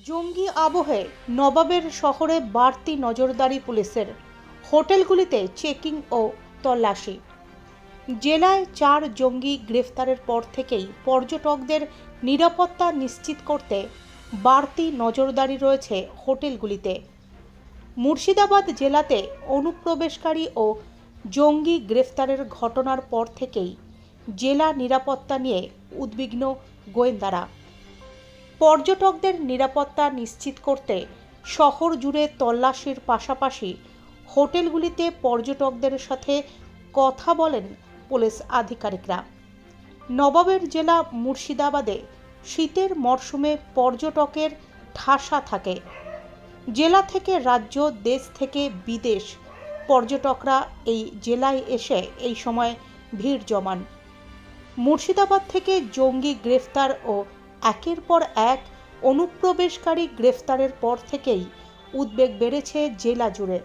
জঙ্গি আবহে নবাবের শহরে বাড়তি নজরদারি পুলিশের, হোটেলগুলিতে চেকিং ও তল্লাশি। জেলায় 4 জঙ্গি গ্রেফতারের পর থেকেই পর্যটকদের নিরাপত্তা নিশ্চিত করতে বাড়তি নজরদারি রয়েছে হোটেলগুলিতে। মুর্শিদাবাদ জেলাতে অনুপ্রবেশকারী ও জঙ্গি গ্রেফতারের ঘটনার পর থেকেই জেলা নিরাপত্তা নিয়ে উদ্বিগ্ন গোয়েন্দারা। পর্যটকদের নিরাপত্তা নিশ্চিত করতে শহর জুড়ে তল্লাশির পাশাপাশি হোটেলগুলিতে পর্যটকদের সাথে কথা বলেন পুলিশ আধিকারিকরা। নবাবের জেলা মুর্শিদাবাদে শীতের মরশুমে পর্যটকের ঠাসা থাকে। জেলা থেকে রাজ্য, দেশ থেকে বিদেশ পর্যটকরা এই জেলায় এসে এই সময় ভিড় জমান। মুর্শিদাবাদ থেকে জঙ্গি গ্রেফতার ও একের পর এক অনুপ্রবেশকারী গ্রেফতারের পর থেকেই উদ্বেগ বেড়েছে জেলা জুড়ে।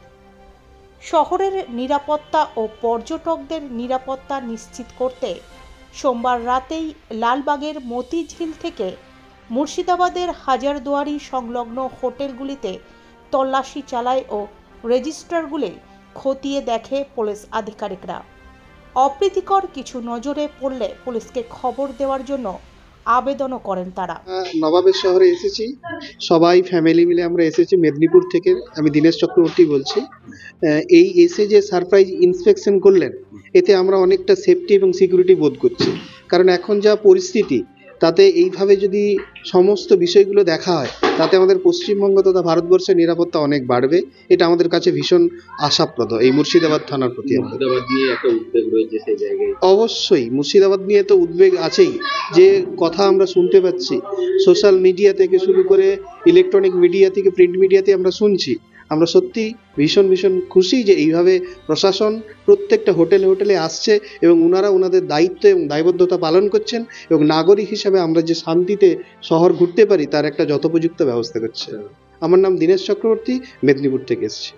শহরের নিরাপত্তা ও পর্যটকদের নিরাপত্তা নিশ্চিত করতে সোমবার রাতেই লালবাগের মতিঝিল থেকে মুর্শিদাবাদের হাজারদুয়ারি সংলগ্ন হোটেলগুলিতে তল্লাশি চালায় ও রেজিস্টারগুলি খতিয়ে দেখে পুলিশ আধিকারিকরা। অপ্রীতিকর কিছু নজরে পড়লে পুলিশকে খবর দেওয়ার জন্য আবেদনও করেন তারা। নবাবের শহরে এসেছি, সবাই ফ্যামিলি মিলে আমরা এসেছি মেদিনীপুর থেকে। আমি দীনেশ চক্রবর্তী বলছি। এই এসে যে সারপ্রাইজ ইন্সপেকশন করলেন, এতে আমরা অনেকটা সেফটি এবং সিকিউরিটি বোধ করছি। কারণ এখন যা পরিস্থিতি, তাতে এইভাবে যদি সমস্ত বিষয়গুলো দেখা হয়, তাতে আমাদের পশ্চিমবঙ্গ তথা ভারতবর্ষের নিরাপত্তা অনেক বাড়বে। এটা আমাদের কাছে ভীষণ আশাপ্রদ এই মুর্শিদাবাদ থানার প্রতি। মুর্শিদাবাদ নিয়ে একটা উদ্বেগ রয়েছে সেই জায়গায়। অবশ্যই মুর্শিদাবাদ নিয়ে তো উদ্বেগ আছেই। যে কথা আমরা শুনতে পাচ্ছি সোশ্যাল মিডিয়া থেকে শুরু করে ইলেকট্রনিক মিডিয়া থেকে প্রিন্ট মিডিয়াতে আমরা শুনছি, আমরা সত্যি ভীষণ খুশি যে এইভাবে প্রশাসন প্রত্যেকটা হোটেলে আসছে এবং ওনারা ওনাদের দায়িত্ব এবং দায়বদ্ধতা পালন করছেন এবং নাগরিক হিসাবে আমরা যে শান্তিতে শহর ঘুরতে পারি তার একটা যথোপযুক্ত ব্যবস্থা করছে। আমার নাম দীনেশ চক্রবর্তী, মেদিনীপুর থেকে এসেছি।